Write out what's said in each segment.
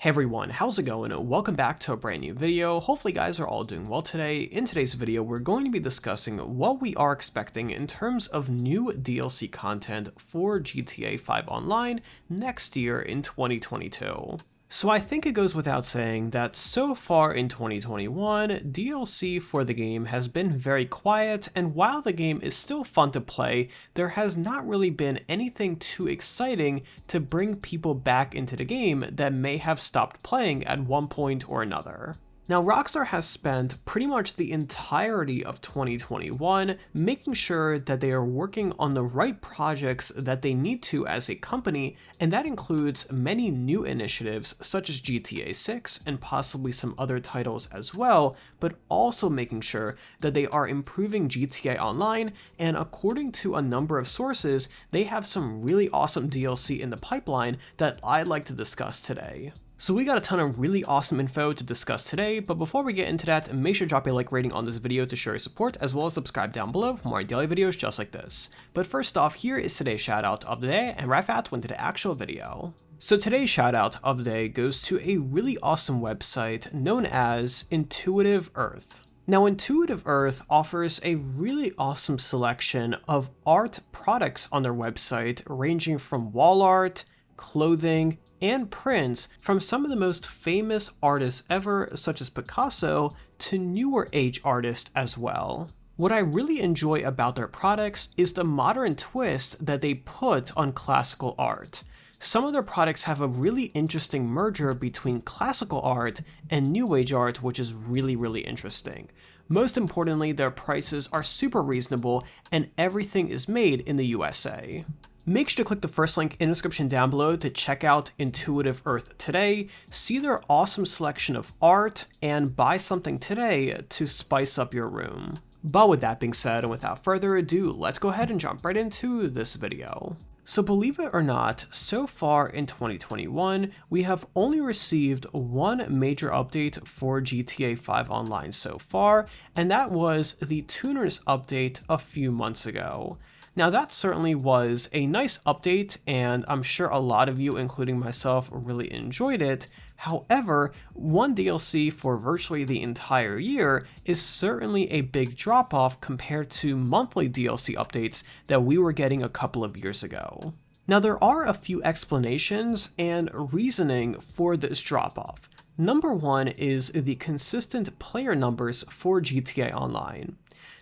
Hey everyone, how's it going? Welcome back to a brand new video. Hopefully you guys are all doing well today. In today's video, we're going to be discussing what we are expecting in terms of new DLC content for GTA 5 Online next year in 2022. So I think it goes without saying that so far in 2021, DLC for the game has been very quiet, and while the game is still fun to play, there has not really been anything too exciting to bring people back into the game that may have stopped playing at one point or another. Now, Rockstar has spent pretty much the entirety of 2021 making sure that they are working on the right projects that they need to as a company, and that includes many new initiatives such as GTA 6 and possibly some other titles as well, but also making sure that they are improving GTA Online, and according to a number of sources, they have some really awesome DLC in the pipeline that I'd like to discuss today. So we got a ton of really awesome info to discuss today, but before we get into that, make sure to drop a like rating on this video to show your support, as well as subscribe down below for more daily videos just like this. But first off, here is today's shoutout of the day, and right after into the actual video. So today's shoutout of the day goes to a really awesome website known as Intuitive Earth. Now, Intuitive Earth offers a really awesome selection of art products on their website, ranging from wall art, clothing, and prints from some of the most famous artists ever, such as Picasso, to newer age artists as well. What I really enjoy about their products is the modern twist that they put on classical art. Some of their products have a really interesting merger between classical art and new age art, which is really interesting. Most importantly, their prices are super reasonable and everything is made in the USA. Make sure to click the first link in the description down below to check out Intuitive Earth today, see their awesome selection of art, and buy something today to spice up your room. But with that being said, and without further ado, let's go ahead and jump right into this video. So believe it or not, so far in 2021, we have only received one major update for GTA 5 Online so far, and that was the Tuners update a few months ago. Now that certainly was a nice update, and I'm sure a lot of you, including myself, really enjoyed it. However, one DLC for virtually the entire year is certainly a big drop-off compared to monthly DLC updates that we were getting a couple of years ago. Now there are a few explanations and reasoning for this drop-off. Number one is the consistent player numbers for GTA Online.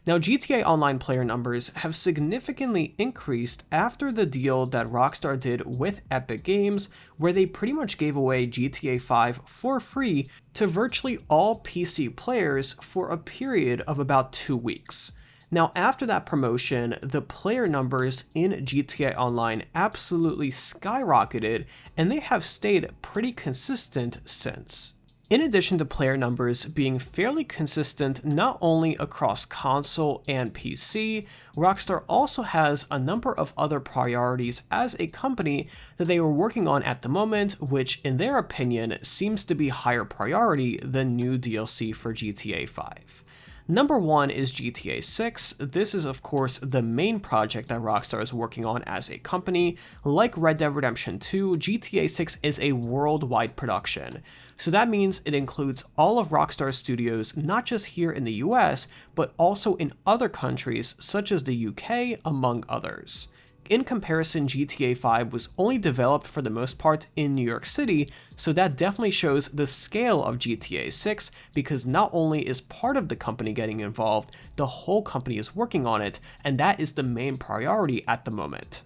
Now, GTA Online player numbers have significantly increased after the deal that Rockstar did with Epic Games, where they pretty much gave away GTA 5 for free to virtually all PC players for a period of about 2 weeks. Now, after that promotion, the player numbers in GTA Online absolutely skyrocketed, and they have stayed pretty consistent since. In addition to player numbers being fairly consistent not only across console and PC, Rockstar also has a number of other priorities as a company that they are working on at the moment, which in their opinion seems to be higher priority than new DLC for GTA 5. Number one is GTA 6. This is of course the main project that Rockstar is working on as a company. Like Red Dead Redemption 2, GTA 6 is a worldwide production. So that means it includes all of Rockstar Studios, not just here in the US, but also in other countries such as the UK, among others. In comparison, GTA 5 was only developed for the most part in New York City, so that definitely shows the scale of GTA 6, because not only is part of the company getting involved, the whole company is working on it, and that is the main priority at the moment.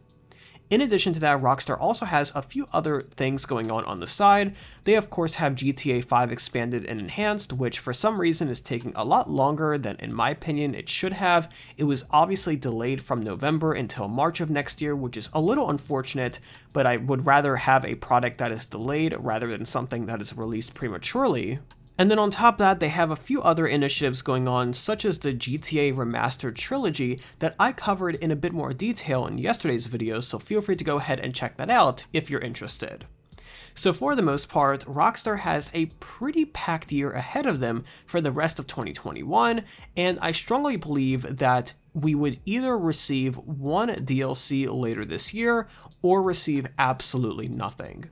In addition to that, Rockstar also has a few other things going on the side. They of course have GTA 5 Expanded and Enhanced, which for some reason is taking a lot longer than in my opinion it should have. It was obviously delayed from November until March of next year, which is a little unfortunate, but I would rather have a product that is delayed rather than something that is released prematurely. And then on top of that, they have a few other initiatives going on, such as the GTA Remastered Trilogy that I covered in a bit more detail in yesterday's video, so feel free to go ahead and check that out if you're interested. So for the most part, Rockstar has a pretty packed year ahead of them for the rest of 2021, and I strongly believe that we would either receive one DLC later this year or receive absolutely nothing.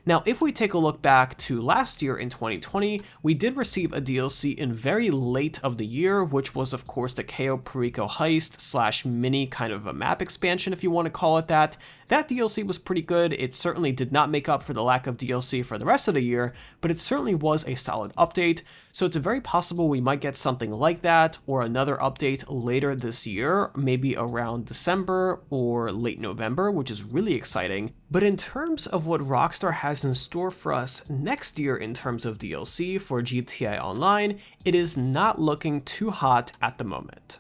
Now, if we take a look back to last year in 2020, we did receive a DLC in very late of the year, which was of course the Cayo Perico heist slash mini kind of a map expansion, if you want to call it that. That DLC was pretty good. It certainly did not make up for the lack of DLC for the rest of the year, but it certainly was a solid update. So it's very possible we might get something like that or another update later this year, maybe around December or late November, which is really exciting. But in terms of what Rockstar has in store for us next year in terms of DLC for GTA Online, it is not looking too hot at the moment.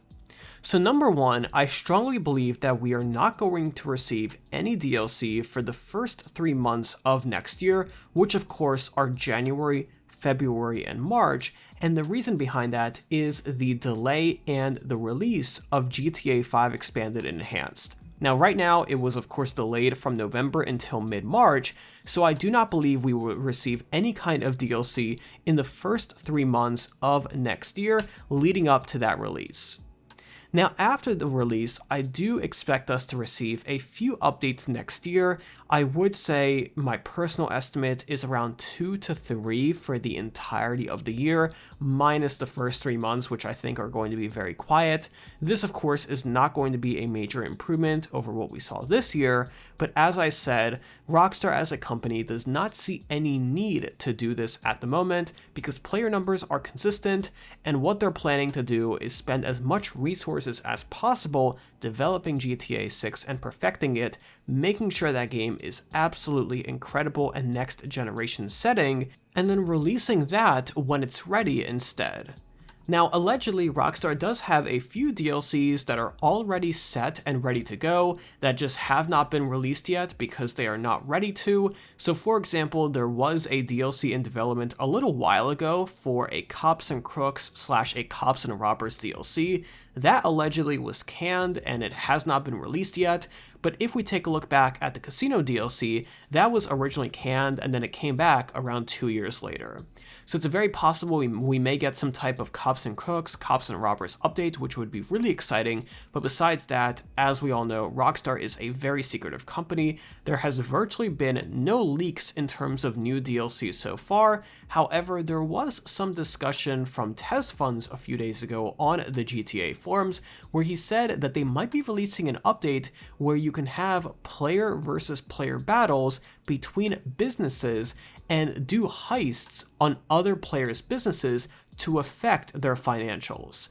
So number one, I strongly believe that we are not going to receive any DLC for the first 3 months of next year, which of course are January, February, and March, and the reason behind that is the delay and the release of GTA 5 Expanded and Enhanced. Now, right now, it was of course delayed from November until mid-March, so I do not believe we will receive any kind of DLC in the first 3 months of next year leading up to that release. Now, after the release, I do expect us to receive a few updates next year. I would say my personal estimate is around 2 to 3 for the entirety of the year, minus the first 3 months, which I think are going to be very quiet. This, of course, is not going to be a major improvement over what we saw this year, but as I said, Rockstar as a company does not see any need to do this at the moment because player numbers are consistent, and what they're planning to do is spend as much resources as possible developing GTA 6 and perfecting it, making sure that game is absolutely incredible and next generation setting, and then releasing that when it's ready instead. Now, allegedly, Rockstar does have a few DLCs that are already set and ready to go that just have not been released yet because they are not ready to. So for example, there was a DLC in development a little while ago for a Cops and Crooks / a Cops and Robbers DLC. That allegedly was canned and it has not been released yet. But if we take a look back at the Casino DLC, that was originally canned and then it came back around 2 years later. So it's very possible we may get some type of Cops and Crooks, Cops and Robbers update, which would be really exciting. But besides that, as we all know, Rockstar is a very secretive company. There has virtually been no leaks in terms of new DLC so far. However, there was some discussion from TezFunds a few days ago on the GTA forums where he said that they might be releasing an update where you can have player versus player battles between businesses and do heists on other players' businesses to affect their financials.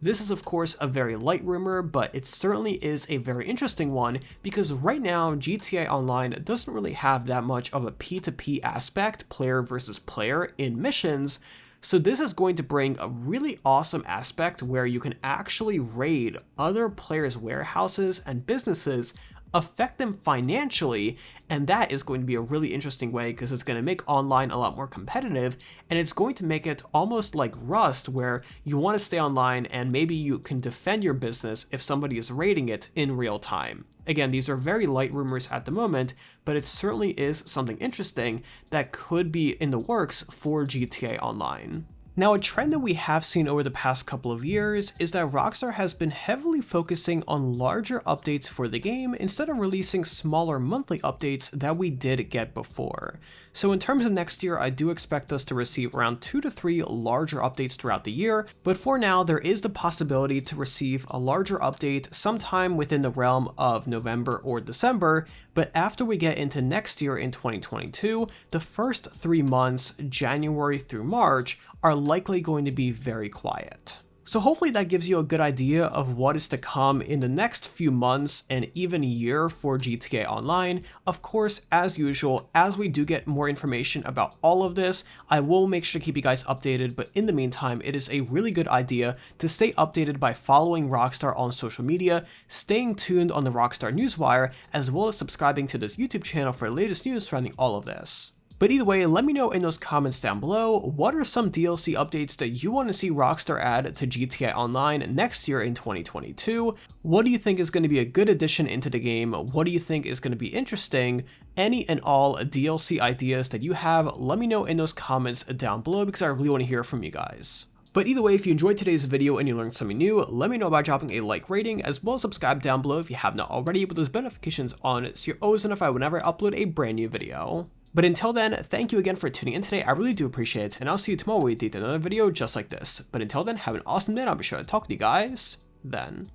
This is of course a very light rumor, but it certainly is a very interesting one because right now GTA Online doesn't really have that much of a P2P aspect, player versus player, in missions. So this is going to bring a really awesome aspect where you can actually raid other players' warehouses and businesses, affect them financially, and that is going to be a really interesting way because it's going to make online a lot more competitive, and it's going to make it almost like Rust where you want to stay online and maybe you can defend your business if somebody is raiding it in real time. Again, these are very light rumors at the moment, but it certainly is something interesting that could be in the works for GTA Online. Now, a trend that we have seen over the past couple of years is that Rockstar has been heavily focusing on larger updates for the game instead of releasing smaller monthly updates that we did get before. So in terms of next year, I do expect us to receive around 2 to 3 larger updates throughout the year, but for now, there is the possibility to receive a larger update sometime within the realm of November or December, but after we get into next year in 2022, the first 3 months, January through March, are likely going to be very quiet. So hopefully that gives you a good idea of what is to come in the next few months and even year for GTA Online. Of course, as usual, as we do get more information about all of this, I will make sure to keep you guys updated, but in the meantime, it is a really good idea to stay updated by following Rockstar on social media, staying tuned on the Rockstar Newswire, as well as subscribing to this YouTube channel for the latest news surrounding all of this. But either way, let me know in those comments down below, what are some DLC updates that you want to see Rockstar add to GTA Online next year in 2022? What do you think is going to be a good addition into the game? What do you think is going to be interesting? Any and all DLC ideas that you have, let me know in those comments down below because I really want to hear from you guys. But either way, if you enjoyed today's video and you learned something new, let me know by dropping a like rating, as well as subscribe down below if you have not already with those notifications on so you're always notified whenever I upload a brand new video. But until then, thank you again for tuning in today. I really do appreciate it, and I'll see you tomorrow with another video just like this. But until then, have an awesome day, and I'll be sure to talk to you guys then.